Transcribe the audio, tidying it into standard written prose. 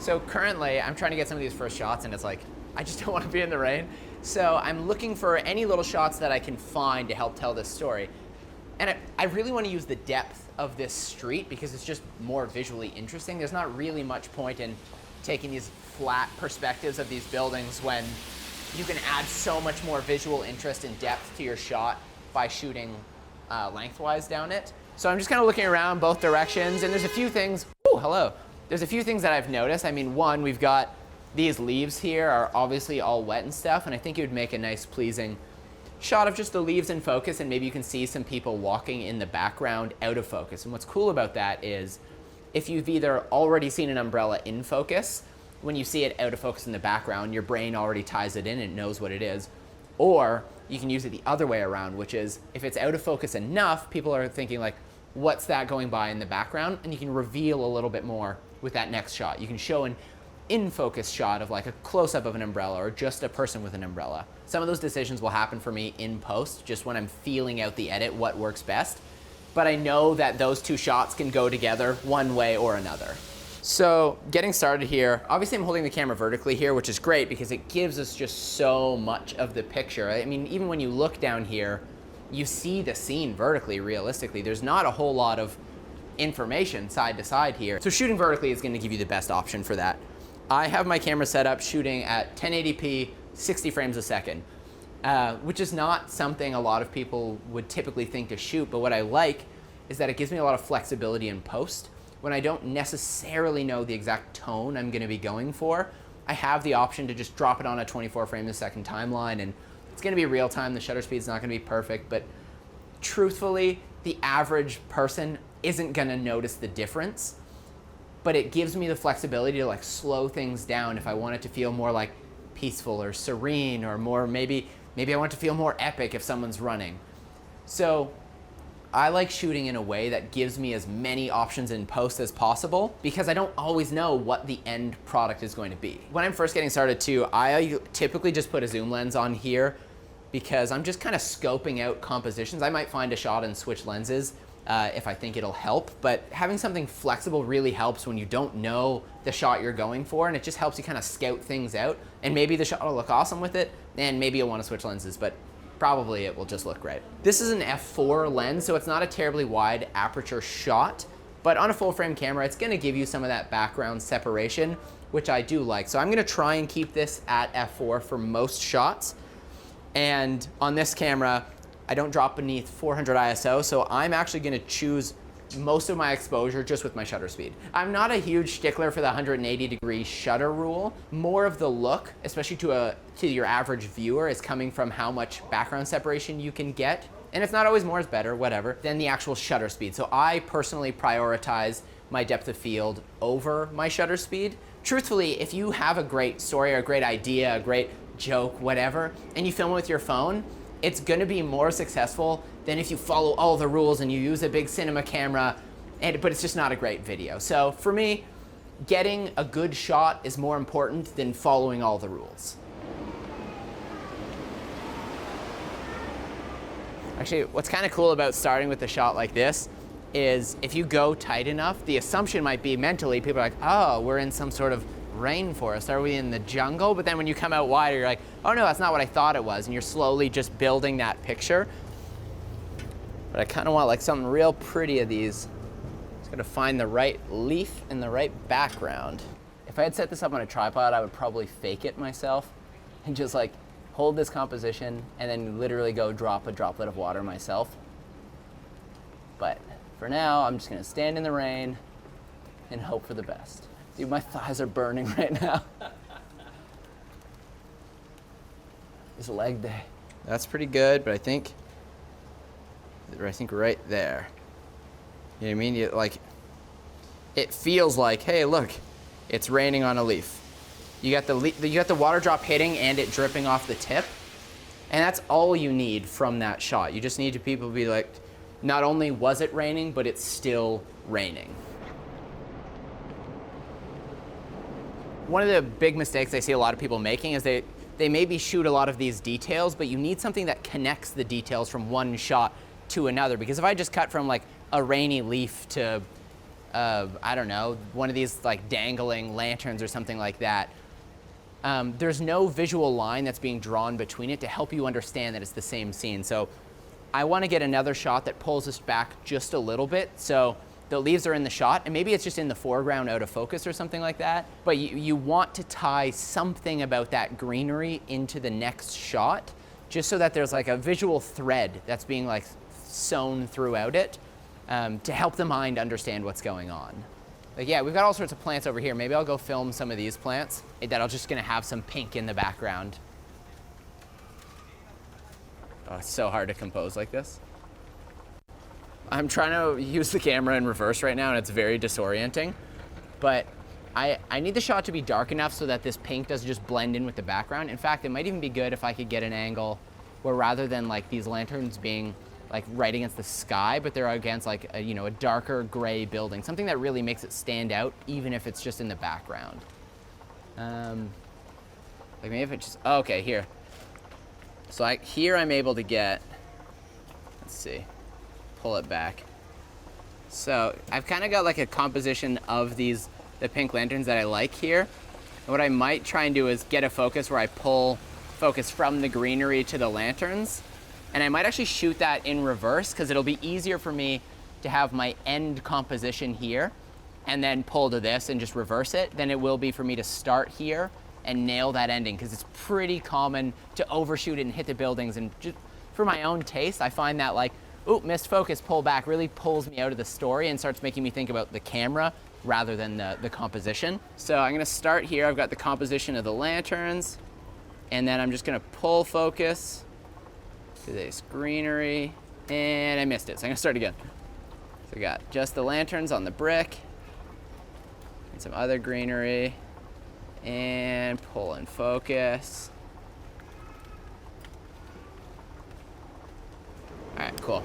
So currently, I'm trying to get some of these first shots, and it's like, I just don't want to be in the rain. So I'm looking for any little shots that I can find to help tell this story. And I really want to use the depth of this street because it's just more visually interesting. There's not really much point in taking these flat perspectives of these buildings when you can add so much more visual interest and depth to your shot by shooting lengthwise down it. So I'm just kind of looking around both directions, and there's a few things, hello. There's a few things that I've noticed. I mean, one, we've got these leaves here are obviously all wet and stuff, and I think it would make a nice, pleasing shot of just the leaves in focus, and maybe you can see some people walking in the background out of focus. And what's cool about that is if you've either already seen an umbrella in focus, when you see it out of focus in the background, your brain already ties it in and it knows what it is. Or you can use it the other way around, which is if it's out of focus enough, people are thinking like, what's that going by in the background? And you can reveal a little bit more with that next shot. You can show an in-focus shot of like a close-up of an umbrella or just a person with an umbrella. Some of those decisions will happen for me in post, just when I'm feeling out the edit, what works best. But I know that those two shots can go together one way or another. So getting started here, obviously I'm holding the camera vertically here, which is great because it gives us just so much of the picture. I mean, even when you look down here, you see the scene vertically, realistically. There's not a whole lot of information side to side here. So shooting vertically is going to give you the best option for that. I have my camera set up shooting at 1080p, 60 frames a second, which is not something a lot of people would typically think to shoot, but what I like is that it gives me a lot of flexibility in post. When I don't necessarily know the exact tone I'm going to be going for, I have the option to just drop it on a 24 frames a second timeline, and it's going to be real time. The shutter speed's not going to be perfect, but truthfully, the average person isn't going to notice the difference. But it gives me the flexibility to like slow things down if I want it to feel more like peaceful or serene, or more maybe I want it to feel more epic if someone's running. So I like shooting in a way that gives me as many options in post as possible because I don't always know what the end product is going to be. When I'm first getting started too, I typically just put a zoom lens on here because I'm just kind of scoping out compositions. I might find a shot and switch lenses if I think it'll help, but having something flexible really helps when you don't know the shot you're going for, and it just helps you kind of scout things out, and maybe the shot will look awesome with it, and maybe you'll want to switch lenses, but probably it will just look great. This is an f4 lens, so it's not a terribly wide aperture shot, but on a full frame camera, it's gonna give you some of that background separation, which I do like. So I'm gonna try and keep this at f4 for most shots, and on this camera, I don't drop beneath 400 ISO, so I'm actually gonna choose most of my exposure just with my shutter speed. I'm not a huge stickler for the 180-degree shutter rule. More of the look, especially to your average viewer, is coming from how much background separation you can get. And it's not always more is better, whatever, than the actual shutter speed. So I personally prioritize my depth of field over my shutter speed. Truthfully, if you have a great story or a great idea, a great joke, whatever, and you film it with your phone, it's gonna be more successful than if you follow all the rules and you use a big cinema camera, but it's just not a great video. So for me, getting a good shot is more important than following all the rules. Actually, what's kind of cool about starting with a shot like this is if you go tight enough, the assumption might be mentally, people are like, oh, we're in some sort of rainforest, are we in the jungle? But then when you come out wider, you're like, oh no, that's not what I thought it was, and you're slowly just building that picture. But I kind of want like something real pretty of these. Just gotta find the right leaf and the right background. If I had set this up on a tripod, I would probably fake it myself and just like hold this composition and then literally go drop a droplet of water myself. But for now, I'm just gonna stand in the rain and hope for the best. Dude, my thighs are burning right now. It's leg day. That's pretty good, but I think right there. You know what I mean? It feels like, hey, look, it's raining on a leaf. You got the water drop hitting and it dripping off the tip, and that's all you need from that shot. You just need people to be like, not only was it raining, but it's still raining. One of the big mistakes I see a lot of people making is they maybe shoot a lot of these details, but you need something that connects the details from one shot to another. Because if I just cut from like a rainy leaf to of, I don't know, one of these like dangling lanterns or something like that, there's no visual line that's being drawn between it to help you understand that it's the same scene. So I want to get another shot that pulls us back just a little bit. So the leaves are in the shot, and maybe it's just in the foreground out of focus or something like that. But you want to tie something about that greenery into the next shot, just so that there's like a visual thread that's being like sewn throughout it, to help the mind understand what's going on. Like, yeah, we've got all sorts of plants over here. Maybe I'll go film some of these plants that are just gonna have some pink in the background. Oh, it's so hard to compose like this. I'm trying to use the camera in reverse right now, and it's very disorienting. But I need the shot to be dark enough so that this pink doesn't just blend in with the background. In fact, it might even be good if I could get an angle where rather than like these lanterns being like right against the sky, but they're against like a, you know, a darker gray building, something that really makes it stand out, even if it's just in the background. Like maybe if it just, oh, okay, here. So here I'm able to get, let's see, pull it back. So I've kind of got like a composition of the pink lanterns that I like here. And what I might try and do is get a focus where I pull focus from the greenery to the lanterns. And I might actually shoot that in reverse, because it'll be easier for me to have my end composition here and then pull to this and just reverse it than it will be for me to start here and nail that ending, because it's pretty common to overshoot it and hit the buildings. And just for my own taste, I find that like, ooh, missed focus, pull back, really pulls me out of the story and starts making me think about the camera rather than the composition. So I'm gonna start here. I've got the composition of the lanterns, and then I'm just gonna pull focus to this greenery, and I missed it, so I'm gonna start again. So I got just the lanterns on the brick, and some other greenery, and pull in focus. All right, cool.